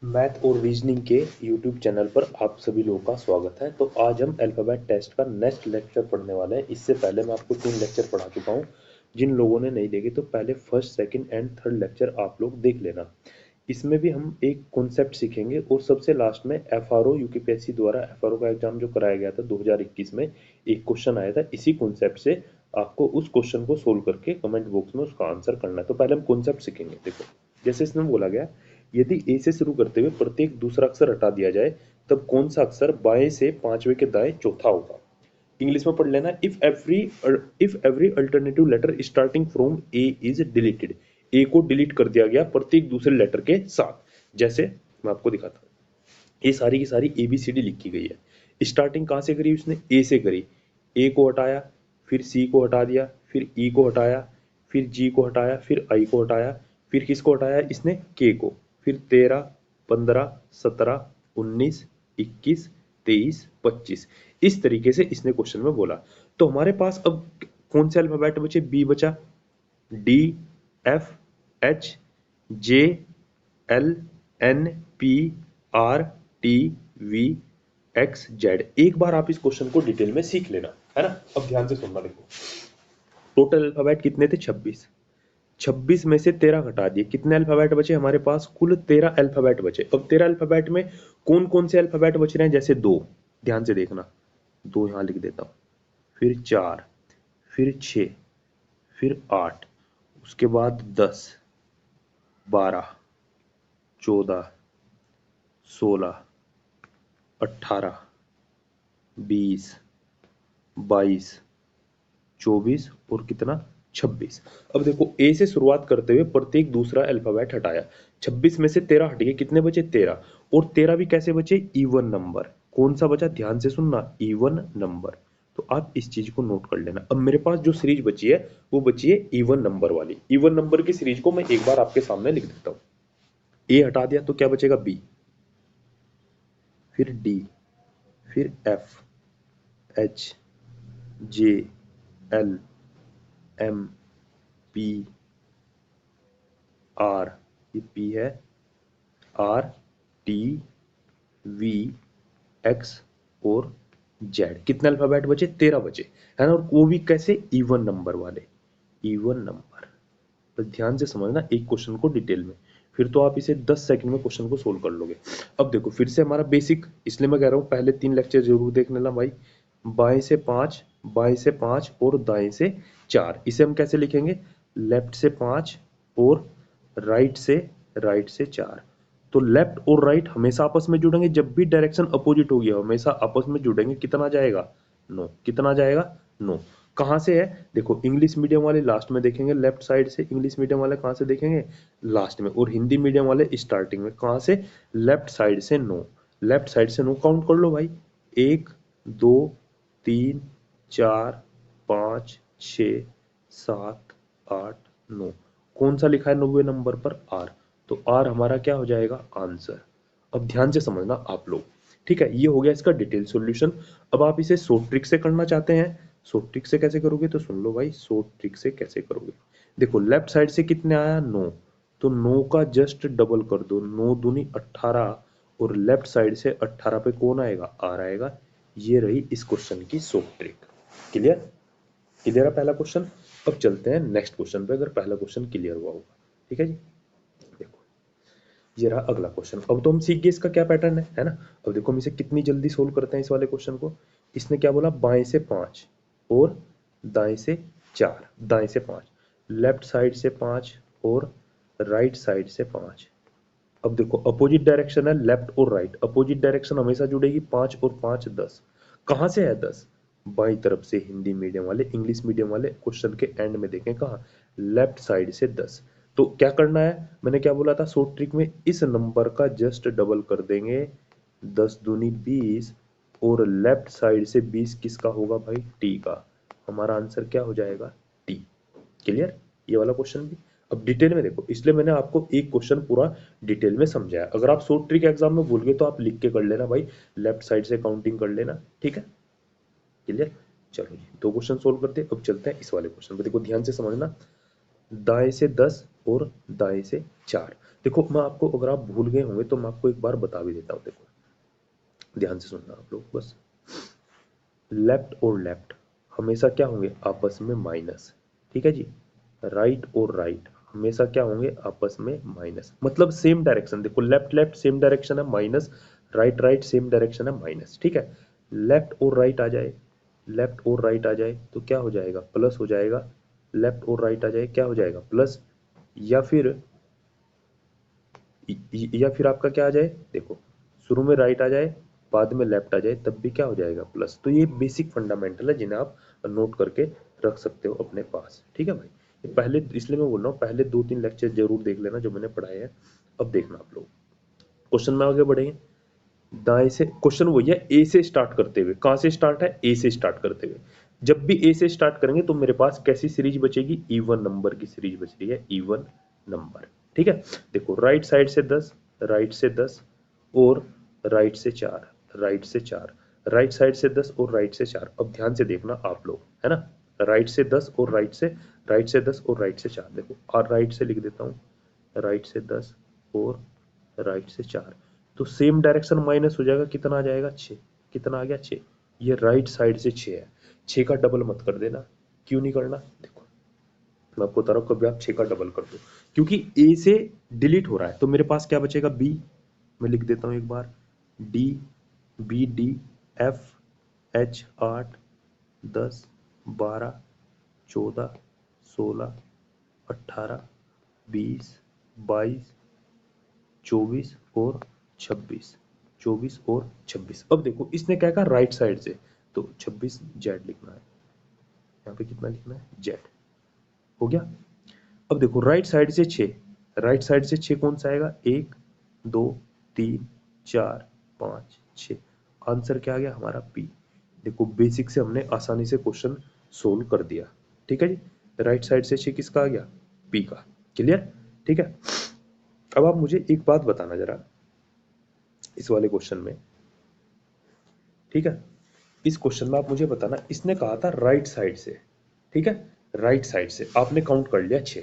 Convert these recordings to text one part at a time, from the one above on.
Math और reasoning के YouTube channel पर आप सभी लोगों का स्वागत है। तो आज हम अल्फ़ाबेट टेस्ट का नेक्स्ट लेक्चर पढ़ने वाले हैं। इससे पहले मैं आपको 3 लेक्चर पढ़ा चुका हूँ। जिन लोगों ने नहीं देखे तो पहले first, second and third lecture आप लोग देख लेना। इसमें भी हम एक कॉन्सेप्ट सीखेंगे और सबसे लास्ट में एफआरओ यूपीपीएससी द्वारा एफआरओ का एग्जाम जो कराया गया था 2021 में, एक क्वेश्चन आया था इसी कॉन्सेप्ट से। आपको उस क्वेश्चन को सोल्व करके कमेंट बॉक्स में उसका आंसर करना है। तो पहले हम कॉन्सेप्ट सीखेंगे। देखो, जैसे इसमें बोला गया, यदि ए से शुरू करते हुए प्रत्येक दूसरा अक्षर हटा दिया जाए तब कौन सा अक्षर बाएं से पांचवें के दाएं चौथा होगा। इंग्लिश में पढ़ लेना। If every alternative letter starting from A is deleted, A को डिलीट कर दिया गया प्रत्येक दूसरे लेटर के साथ। जैसे मैं आपको दिखाता हूँ, ये सारी की सारी ए बी सी डी लिखी गई है। स्टार्टिंग कहाँ से करी उसने? ए से करी। ए को हटाया, फिर सी को हटा दिया, फिर ई को हटाया, फिर जी को हटाया, फिर आई को हटाया, फिर किसको हटाया इसने? के को। फिर 13, 15, 17, 19, 21, 23, 25, इस तरीके से इसने क्वेश्चन में बोला। तो हमारे पास अब कौन से अल्फाबेट बचे? बी बचा, D, F, H, J, L, N, P, R, T, V, X, Z. एक बार आप इस क्वेश्चन को डिटेल में सीख लेना, है ना। अब ध्यान से सुनना। देखो, टोटल अल्फाबेट कितने थे? 26। 26 में से 13 घटा दिए, कितने अल्फाबेट बचे हमारे पास? कुल 13 अल्फाबेट बचे। अब 13 अल्फाबेट में कौन कौन से अल्फाबेट बच रहे हैं? जैसे दो, ध्यान से देखना, दो यहां लिख देता हूं, फिर 4, फिर 6, फिर 8, उसके बाद 10, 12, 14, 16, 18, 20, 22, 24 और कितना? 26। अब देखो, ए से शुरुआत करते हुए प्रत्येक दूसरा अल्फाबेट हटाया। 26 में से 13 हट गए, कितने बचे? 13। और 13 भी कैसे बचे? Even number. कौन सा बचा? ध्यान से सुनना, इवन नंबर। तो आप इस चीज को नोट कर लेना। अब मेरे पास जो सीरीज बची है वो बची है इवन नंबर वाली। इवन नंबर की सीरीज को मैं एक बार आपके सामने लिख देता हूं। ए हटा दिया तो क्या बचेगा? बी, फिर डी, फिर F, H, J, L, M, P, R, ये पी है, आर, टी, वी, एक्स और जेड। कितने अल्फाबेट बचे? 13 बचे, है ना। और वो भी कैसे? इवन नंबर वाले, इवन नंबर। बस ध्यान से समझना एक क्वेश्चन को डिटेल में, फिर तो आप इसे 10 सेकंड में क्वेश्चन को सोल्व कर लोगे। अब देखो, फिर से हमारा बेसिक, इसलिए मैं कह रहा हूं पहले 3 लेक्चर जरूर देख लेना भाई। बाएं से 5, बाएं से 5 और दाएं से 4, इसे हम कैसे लिखेंगे? लेफ्ट से 5 और राइट से 4। तो लेफ्ट और राइट हमेशा आपस में जुड़ेंगे, जब भी डायरेक्शन अपोजिट होगी हमेशा आपस में जुड़ेंगे। कितना जाएगा? 9। कितना जाएगा? 9। कहाँ से है? देखो, इंग्लिश मीडियम वाले लास्ट में देखेंगे लेफ्ट साइड से, इंग्लिश मीडियम वाले कहाँ से देखेंगे? लास्ट में। और हिंदी मीडियम वाले स्टार्टिंग में। कहाँ से? लेफ्ट साइड से 9। लेफ्ट साइड से 9 काउंट कर लो भाई। 1, 2, 3, 4, 5, 6, 7, 8, 9। कौन सा लिखा है 9वें नंबर पर? आर। तो आर हमारा क्या हो जाएगा? आंसर। अब ध्यान से समझना आप लोग, ठीक है। ये हो गया इसका डिटेल सॉल्यूशन। अब आप इसे शॉर्ट ट्रिक से करना चाहते हैं। शॉर्ट ट्रिक से कैसे करोगे? तो सुन लो भाई, शॉर्ट ट्रिक से कैसे करोगे। देखो, लेफ्ट साइड से कितने आया? 9। तो 9 का जस्ट डबल कर दो, 9 दूनी 18। और लेफ्ट साइड से 18 पे कौन आएगा? आर आएगा। ये रही इस क्वेश्चन की शॉर्ट ट्रिक। क्लियर? क्लियर है पहला क्वेश्चन। अब चलते हैं नेक्स्ट क्वेश्चन पे, अगर पहला क्वेश्चन क्लियर हुआ होगा। ठीक है जी। देखो, ये रहा अगला क्वेश्चन। अब तो हम सीख गए इसका क्या पैटर्न है ना। अब देखो, हम इसे कितनी जल्दी सोल्व करते हैं इस वाले क्वेश्चन को। इसने क्या बोला? बाएं से 5 और दाएं से 4, दाएं से 5, लेफ्ट साइड से 5 और राइट साइड से 5। अब देखो, अपोजिट डायरेक्शन है लेफ्ट और राइट, अपोजिट डायरेक्शन हमेशा जुड़ेगी। 5 और 5 10। कहाँ से है 10? बाई तरफ से। हिंदी मीडियम वाले, इंग्लिश मीडियम वाले क्वेश्चन के एंड में देखें कहाँ? लेफ्ट साइड से 10। तो क्या करना है? मैंने क्या बोला था शॉर्ट ट्रिक में? इस नंबर का जस्ट डबल कर देंगे, 10 दूनी 20। और लेफ्ट साइड से 20 किसका होगा भाई? टी का। हमारा आंसर क्या हो जाएगा? टी। क्लियर? ये वाला क्वेश्चन भी। अब डिटेल में देखो, इसलिए मैंने आपको एक क्वेश्चन पूरा डिटेल में समझाया। अगर आप शॉर्ट ट्रिक एग्जाम में भूल गए तो आप लिख के कर लेना भाई, लेफ्ट साइड से काउंटिंग कर लेना। ठीक है? क्लियर? चलो जी, 2 क्वेश्चन सोल्व करते हैं। अब चलते हैं इस वाले क्वेश्चन पे। देखो, ध्यान से समझना। दाएं से 10 और दाएं से 4। देखो मैं आपको, अगर आप भूल गए होंगे तो मैं आपको एक बार बता भी देता हूँ। देखो ध्यान से सुनना आप लोग बस। लेफ्ट और लेफ्ट हमेशा क्या होंगे, आपस में माइनस। ठीक है जी। राइट और राइट हमेशा क्या होंगे, आपस में माइनस। मतलब सेम डायरेक्शन, देखो लेफ्ट लेफ्ट सेम डायरेक्शन है minus, right right same direction है माइनस। ठीक है। लेफ्ट और राइट आ जाए, लेफ्ट और राइट आ जाए तो क्या हो जाएगा, प्लस हो जाएगा। लेफ्ट और राइट आ जाए क्या हो जाएगा, प्लस। या फिर या फिर आपका क्या आ जाए, देखो शुरू में राइट आ जाए, बाद में लेफ्ट आ जाए, तब भी क्या हो जाएगा, प्लस। तो ये बेसिक फंडामेंटल है जिन्हें आप नोट करके रख सकते हो अपने पास। ठीक है भाई। ये पहले, इसलिए मैं बोल रहा हूँ पहले 2-3 लेक्चर जरूर देख लेना जो मैंने पढ़ाए हैं। अब देखना आप लोग, क्वेश्चन में आगे बढ़ेंगे। दाएं से क्वेश्चन वही है, ए से स्टार्ट करते हुए। कहां से स्टार्ट है, ए से स्टार्ट करते हुए। जब भी ए से स्टार्ट करेंगे तो मेरे पास कैसी सीरीज बचेगी, इवन नंबर की सीरीज बच रही है, इवन नंबर। ठीक है। देखो राइट साइड से 10, राइट से 10 और राइट से 4, राइट से 4, राइट साइड से 10 और राइट से 4। अब ध्यान से देखना आप लोग, है ना। राइट से 10 और राइट से 10 और राइट से 4। देखो और राइट से लिख देता हूँ, राइट से 10 और राइट से 4। तो सेम डायरेक्शन माइनस हो जाएगा, कितना आ जाएगा, 6। कितना आ गया, 6। ये राइट साइड से 6 है। 6 का डबल मत कर देना। क्यों नहीं करना, देखो मैं आपको बता रहा हूँ, कभी आप 6 का डबल कर दो, क्योंकि ए से डिलीट हो रहा है तो मेरे पास क्या बचेगा, बी। मैं लिख देता हूँ एक बार, D, B, D, F, H 8, 10, 12, 14, 16, 18, 20, 22, 24 और 26। 24 और 26। अब देखो इसने क्या कहा, राइट साइड से, तो 26 जेड लिखना है। यहाँ पे कितना लिखना है, जेड। हो गया। अब देखो राइट साइड से 6, राइट साइड से 6 कौन सा आएगा, 1, 2, 3, 4, 5, 6। आंसर क्या आ गया हमारा, पी। देखो बेसिक से हमने आसानी से क्वेश्चन सोल्व कर दिया। ठीक है जी। राइट साइड से 6 किसका आ गया, पी का। क्लियर। ठीक है। अब आप मुझे एक बात बताना जरा इस वाले क्वेश्चन में। ठीक है। इस क्वेश्चन में आप मुझे बताना, इसने कहा था राइट साइड से। ठीक है। राइट साइड से आपने काउंट कर लिया 6।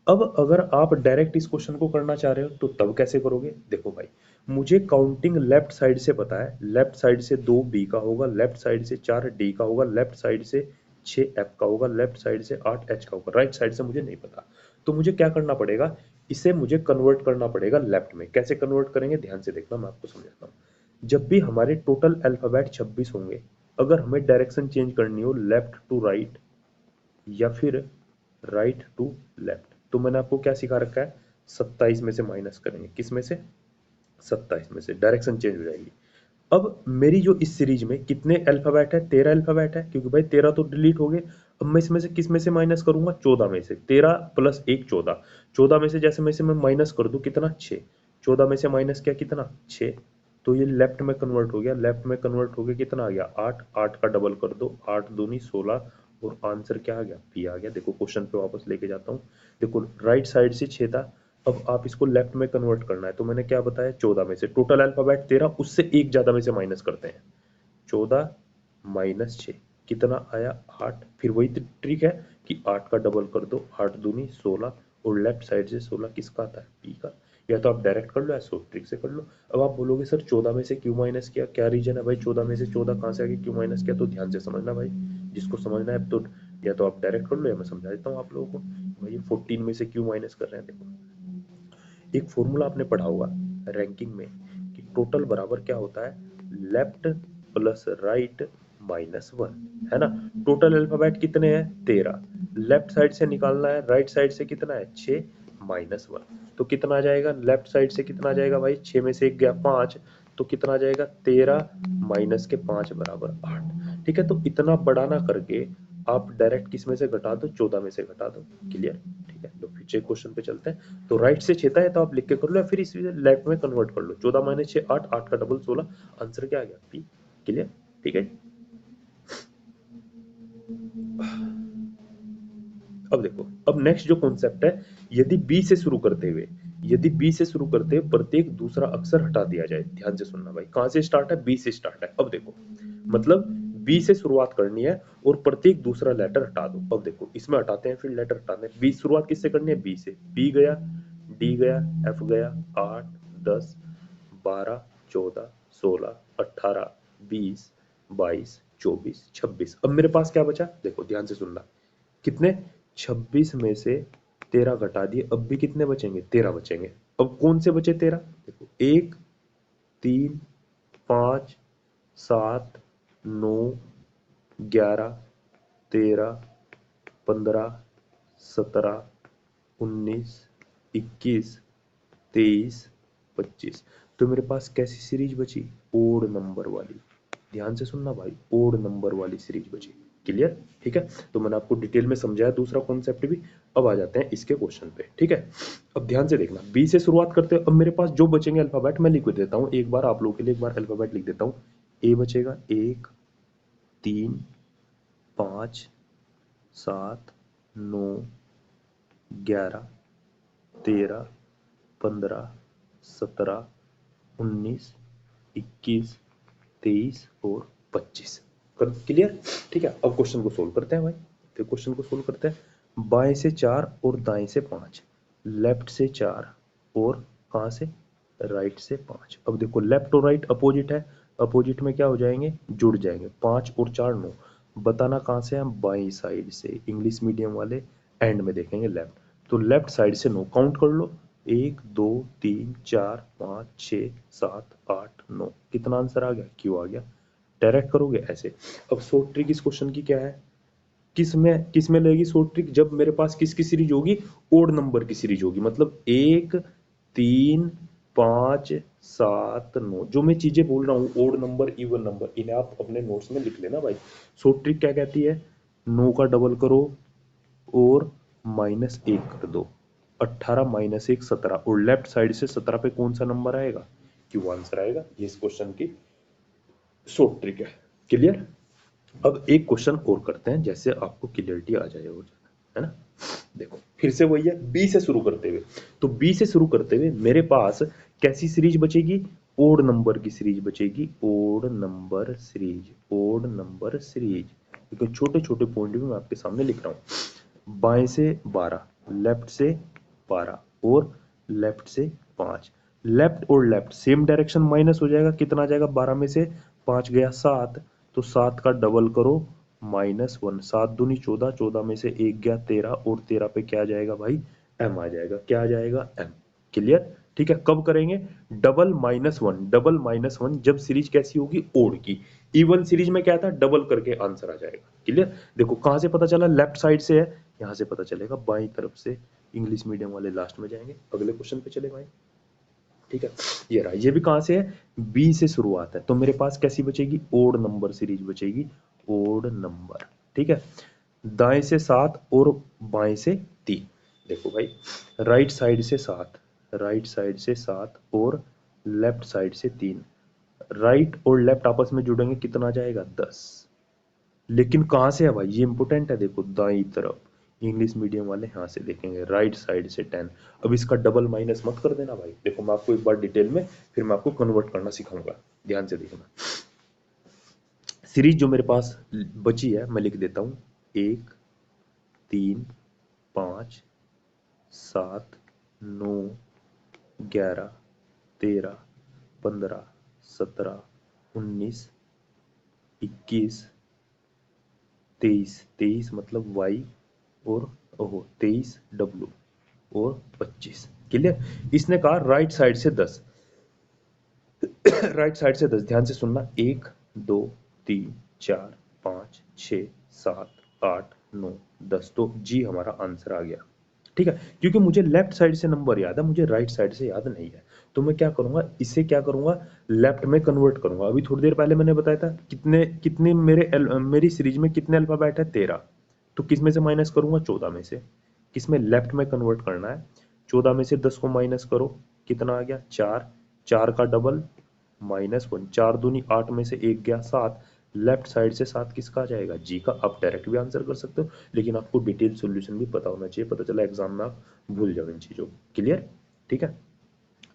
अब अगर आप डायरेक्ट इस क्वेश्चन को करना चाह रहे हो तो तब कैसे करोगे, देखो भाई मुझे काउंटिंग लेफ्ट साइड से पता है। लेफ्ट साइड से 2 बी का होगा, लेफ्ट साइड से 4 डी का होगा, लेफ्ट साइड से 6 एफ का होगा, लेफ्ट साइड से 8 एच का होगा। राइट साइड से मुझे नहीं पता, तो मुझे क्या करना पड़ेगा, इसे मुझे कन्वर्ट करना पड़ेगा लेफ्ट में। कैसे कन्वर्ट करेंगे, ध्यान से देखना, मैं आपको समझाता हूँ। जब भी हमारे टोटल अल्फाबेट 26 होंगे, अगर हमें डायरेक्शन चेंज करनी हो लेफ्ट टू राइट या फिर राइट टू लेफ्ट, तो मैंने आपको क्या सिखा रखा है, 27 में से माइनस करेंगे। किस में से, 27 में से, डायरेक्शन चेंज हो जाएगी। अब मेरी जो इस सीरीज में कितने अल्फाबेट है, 13 अल्फाबेट है, क्योंकि भाई 13 तो डिलीट हो गए। अब मैं इसमें से किस में से माइनस करूंगा, 14 में से। 13 प्लस 1 14, 14 में से जैसे मैं इसे मैं माइनस कर दूं कितना, 6। 14 में से माइनस किया कितना, 6। तो ये लेफ्ट में कन्वर्ट हो गया, लेफ्ट में कन्वर्ट हो गया, कितना आ गया, 8। 8 का डबल कर दो, 8 दूनी 16 और आंसर क्या आ गया, पी आ गया। देखो क्वेश्चन पे वापस लेके जाता हूँ। देखो राइट साइड से 6 था, अब आप इसको लेफ्ट में कन्वर्ट करना है, तो मैंने क्या बताया, 14 में से टोटल अल्फाबेट 13, उससे एक ज्यादा में से माइनस करते हैं। 14 माइनस 6 कितना आया, 8। फिर वही ट्रिक है कि 8 का डबल कर दो, 8 दूनी 16 और लेफ्ट साइड से 16 किसका आता है, पी का। या तो आप डायरेक्ट कर लो या शॉर्ट ट्रिक से कर लो। अब आप बोलोगे सर 14 में से क्यों माइनस किया, क्या रीजन है भाई, 14 में से 14 कहाँ से आ गया, क्यों माइनस किया, तो ध्यान से समझना भाई। जिसको समझना है तो या तो आप डायरेक्ट कर लो या मैं समझा देता हूँ आप लोगों को। भाई 14 में से क्यों माइनस कर रहे हैं, देखो एक फॉर्मूला आपने पढ़ा होगा रैंकिंग में कि टोटल बराबर क्या होता है, लेफ्ट प्लस राइट माइनस 1, है ना। टोटल अल्फाबेट कितने हैं, 13। लेफ्ट साइड से निकालना है, राइट साइड से कितना है, 6 माइनस 1। तो कितना आ जाएगा, लेफ्ट साइड से कितना आ जाएगा भाई, 6 में से 1 गया 5, तो कितना आ जाएगा, 13 माइनस के 5 बराबर 8। ठीक है। तो इतना बड़ा ना करके आप डायरेक्ट किस में से घटा दो, 14 में से घटा दो। क्लियर। ठीक है। तो फिर क्वेश्चन पे चलते हैं। तो राइट से 6 है तो आप लिख के कर लो या फिर इस लेफ्ट में कन्वर्ट कर लो। 14 माइनस 6 8, 8 का डबल 16, आंसर क्या आ गया, पी। क्लियर। ठीक है। अब देखो, अब नेक्स्ट जो कॉन्सेप्ट है, यदि बी से शुरू करते हुए, यदि बी से शुरू करते हुए प्रत्येक दूसरा अक्षर हटा दिया जाए। ध्यान से सुनना भाई, कहां से स्टार्ट है, बी से स्टार्ट है। अब देखो मतलब बी से शुरुआत करनी है और प्रत्येक दूसरा लेटर हटा दो। अब देखो इसमें हटाते हैं, फिर लेटर हटाते हैं। बी शुरुआत किससे करनी है? बी से। बी गया, डी गया, एफ गया, 8 10 12 14 16 18 20 22 24 26। अब मेरे पास क्या बचा? देखो ध्यान से सुनना, कितने? 26 में से 13 घटा दिए, अब भी कितने बचेंगे? 13 बचेंगे। अब कौन से बचे 13? देखो 1 3 5 7 9 11 13 15 17 19 21 23 25। तो मेरे पास कैसी सीरीज बची? ओड नंबर वाली। ध्यान से सुनना भाई, ओड नंबर वाली सीरीज बची। क्लियर? ठीक है, तो मैंने आपको डिटेल में समझाया दूसरा कॉन्सेप्ट भी। अब आ जाते हैं इसके क्वेश्चन पे। ठीक है, अब ध्यान से देखना, बी से शुरुआत करते हैं। अब मेरे पास जो बचेंगे अल्फाबेट मैं लिख देता हूँ एक बार आप लोगों के लिए, एक बार अल्फाबेट लिख देता हूँ। ए बचेगा 1 3 5 7 9 11 13 15 17 19 21 23 और 25। कर क्लियर? ठीक है, अब क्वेश्चन को सोल्व करते हैं भाई। फिर क्वेश्चन को सोल्व करते हैं। बाएं से 4 और दाएं से 5, लेफ्ट से 4 और कहां से? राइट से 5। अब देखो लेफ्ट और राइट अपोजिट है, अपोजिट में क्या हो जाएंगे? जुड़ जाएंगे। 5 और 4 9। बताना कहां से? हम बाई साइड से। इंग्लिश मीडियम वाले एंड में देखेंगे लेफ्ट, तो लेफ्ट साइड से 9 काउंट कर लो। 1 2 3 4 5 6 7 8 9। कितना आंसर आ गया? क्यू आ गया। डायरेक्ट करोगे ऐसे। अब शॉर्ट ट्रिक इस क्वेश्चन की क्या है? किस में लगेगी शॉर्ट ट्रिक? जब मेरे पास किसकी सीरीज होगी? ओड नंबर की सीरीज होगी। मतलब 1 3 5 7 9। जो मैं चीजें बोल रहा हूँ ओड नंबर इवन नंबर, इन्हें आप अपने नोट्स में लिख लेना भाई। शॉर्ट ट्रिक क्या कहती है? 9 का डबल करो और -1 कर दो। 18 -1 17, और लेफ्ट साइड से 17 पे कौन सा नंबर आएगा? क्यों आंसर आएगा। ये इस क्वेश्चन की शॉर्ट ट्रिक है। क्लियर? अब एक क्वेश्चन और करते हैं, जैसे आपको क्लियरिटी आ जाए, हो जाए, है ना। देखो फिर से वही है, बी से शुरू करते हुए। तो बी से शुरू करते हुए मेरे पास कैसी सीरीज बचेगी? ओड नंबर की सीरीज बचेगी। Odd number series, odd number series. देखो छोटे छोटे पॉइंट भी मैं आपके सामने लिख रहा हूं। बाएं से 12, लेफ्ट से 12 और लेफ्ट से 5। लेफ्ट और लेफ्ट सेम डायरेक्शन माइनस हो जाएगा। कितना आ जाएगा? 12 में से 5 गया 7, तो 7 का डबल करो -1। 7 दूनी 14, 14 में से 1 गया 13, और 13 पे क्या आ जाएगा भाई? एम आ जाएगा। क्या आ जाएगा? एम। क्लियर? ठीक है, कब करेंगे? डबल -1, डबल -1 जब सीरीज कैसी होगी? ओड की। इवन सीरीज में क्या था? डबल करके आंसर आ जाएगा। क्लियर? देखो कहां से पता चला? लेफ्ट साइड से है, यहां से पता चलेगा बाई तरफ से। इंग्लिश मीडियम वाले लास्ट में जाएंगे। अगले क्वेश्चन पे चले भाई। ठीक है, ये रहा। ये भी कहां से है? बी से शुरुआत है, तो मेरे पास कैसी बचेगी? ओड नंबर सीरीज बचेगी। Odd number. ठीक है, दाएं से 7 और बाएं से 3। देखो भाई, राइट साइड से 7, राइट साइड से 7 और लेफ्ट साइड से 3। राइट और लेफ्ट आपस में जुड़ेंगे, कितना आ जाएगा? 10। लेकिन कहां से है भाई? ये इंपोर्टेंट है। देखो दाई तरफ, इंग्लिश मीडियम वाले यहां से देखेंगे, राइट साइड से 10। अब इसका डबल माइनस मत कर देना भाई। देखो मैं आपको एक बार डिटेल में फिर मैं आपको कन्वर्ट करना सिखाऊंगा, ध्यान से देखना। सीरीज जो मेरे पास बची है मैं लिख देता हूं। 1 3 5 7 9 11 13 15 17 19 21 23, 23 मतलब वाई, और ओहो 23 डब्लू और 25। क्लियर? इसने कहा राइट साइड से 10। राइट साइड से 10, ध्यान से सुनना। 1 2 3 4 5 6 7 8 9 10। तो जी हमारा आंसर आ गया। ठीक है, क्योंकि मुझे लेफ्ट साइड से नंबर याद है, मुझे राइट साइड से याद नहीं है। तो मैं क्या करूंगा? इसे क्या करूंगा? लेफ्ट में कन्वर्ट करूंगा। अभी थोड़ी देर पहले मैंने बताया था कितने कितने मेरी सीरीज में कितने अल्फाबेट है? 13। तो किस में से माइनस करूंगा? 14 में से। किस में? लेफ्ट में कन्वर्ट करना है। 14 में से 10 को माइनस करो, कितना आ गया? 4। 4 का डबल -1। 4 दूनी 8 में से 1 गया 7। लेफ्ट साइड से 7 किसका आ जाएगा? जी का। आप डायरेक्ट भी आंसर कर सकते हो, लेकिन आपको डिटेल सॉल्यूशन भी पता होना चाहिए, पता चला एग्जाम में आप भूल जाओ इन चीजों को। क्लियर? ठीक है,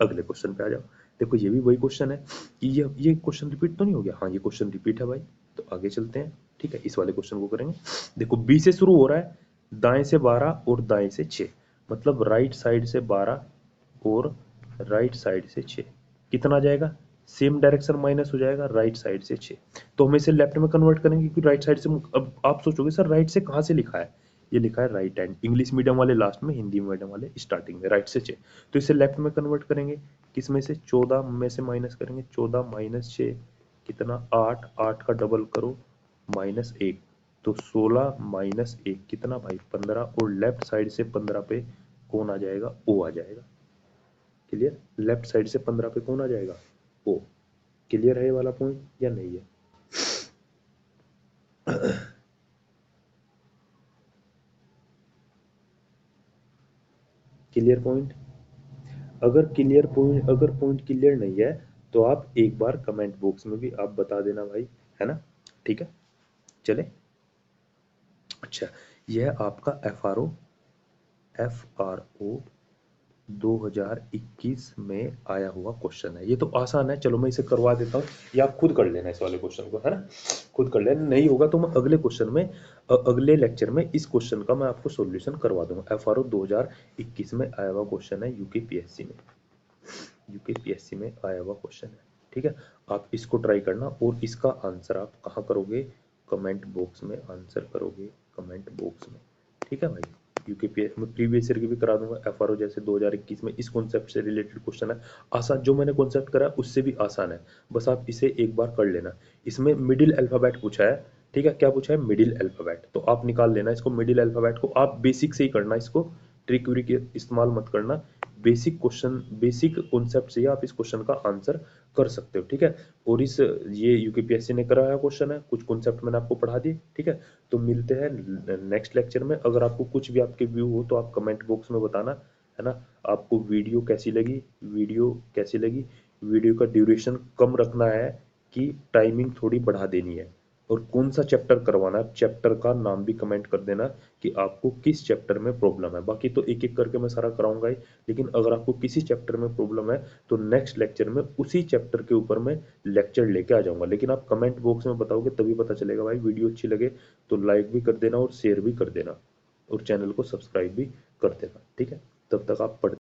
अगले क्वेश्चन पे आ जाओ। देखो ये भी वही क्वेश्चन है कि ये क्वेश्चन रिपीट तो नहीं हो गया? हाँ, ये क्वेश्चन रिपीट है भाई। तो आगे चलते हैं, ठीक है, इस वाले क्वेश्चन को करेंगे। देखो बी से शुरू हो रहा है, दाएं से 12 और दाएं से 6, मतलब राइट साइड से 12 और राइट साइड से 6, कितना आ जाएगा, सेम डायरेक्शन माइनस हो जाएगा, राइट साइड से 6, तो हम इसे लेफ्ट में कन्वर्ट करेंगे क्योंकि राइट साइड से, अब आप सोचोगे सर राइट से कहाँ से लिखा है, ये लिखा है राइट हैंड, इंग्लिश मीडियम वाले लास्ट में, हिंदी मीडियम वाले स्टार्टिंग में, राइट से 6, तो इसे लेफ्ट में कन्वर्ट करेंगे, किस में से, 14 में से माइनस करेंगे, 14 माइनस 6 कितना, 8, 8 का डबल करो -1, तो 16 माइनस 1 कितना भाई 15, और लेफ्ट साइड से 15 पे कौन आ जाएगा, ओ आ जाएगा। क्लियर, लेफ्ट साइड से 15 पे कौन आ जाएगा, ओ। क्लियर है ये वाला पॉइंट या नहीं है? Clear point? अगर पॉइंट क्लियर नहीं है तो आप एक बार कमेंट बॉक्स में भी आप बता देना भाई, है ना, ठीक है, चले। अच्छा, यह आपका एफ आर ओ 2021 में आया हुआ क्वेश्चन है, ये तो आसान है, चलो मैं इसे करवा देता हूँ, ये आप खुद कर लेना इस वाले क्वेश्चन को, है ना, खुद कर लेना, नहीं होगा तो मैं अगले क्वेश्चन में अगले लेक्चर में इस क्वेश्चन का मैं आपको सॉल्यूशन करवा दूंगा। एफ आर ओ 2021 में आया हुआ क्वेश्चन है, यूकेपीएससी में आया हुआ क्वेश्चन है, ठीक है, आप इसको ट्राई करना, और इसका आंसर आप कहाँ करोगे, कमेंट बॉक्स में आंसर करोगे, कमेंट बॉक्स में, ठीक है भाई। यूकेपीएससी में प्रीवियस ईयर की भी करा दूंगा, एफआरओ जैसे 2021 में इस कॉन्सेप्ट से रिलेटेड क्वेश्चन है, आसान, जो मैंने कॉन्सेप्ट करा उससे भी आसान है, बस आप इसे एक बार कर लेना। इसमें मिडिल अल्फाबेट पूछा है, ठीक है, क्या पूछा है, मिडिल अल्फाबेट, तो आप निकाल लेना इसको, मिडिल अल्फाबेट को आप बेसिक से ही करना, इसको ट्रिक व्रिक इस्तेमाल मत करना, बेसिक क्वेश्चन, बेसिक कॉन्सेप्ट से ही आप इस क्वेश्चन का आंसर कर सकते हो, ठीक है। और इस ये यूकेपीएससी ने कराया क्वेश्चन है, कुछ कॉन्सेप्ट मैंने आपको पढ़ा दिए, ठीक है। तो मिलते हैं नेक्स्ट लेक्चर में, अगर आपको कुछ भी आपके व्यू हो तो आप कमेंट बॉक्स में बताना, है ना। आपको वीडियो कैसी लगी, वीडियो का ड्यूरेशन कम रखना है कि टाइमिंग थोड़ी बढ़ा देनी है, और कौन सा चैप्टर करवाना है, चैप्टर का नाम भी कमेंट कर देना कि आपको किस चैप्टर में प्रॉब्लम है, बाकी तो एक एक करके मैं सारा कराऊंगा ही, लेकिन अगर आपको किसी चैप्टर में प्रॉब्लम है तो नेक्स्ट लेक्चर में उसी चैप्टर के ऊपर मैं लेक्चर लेके आ जाऊंगा, लेकिन आप कमेंट बॉक्स में बताओगे तभी पता चलेगा भाई। वीडियो अच्छी लगे तो लाइक भी कर देना और शेयर भी कर देना, और चैनल को सब्सक्राइब भी कर देना, ठीक है। तब तक आप पढ़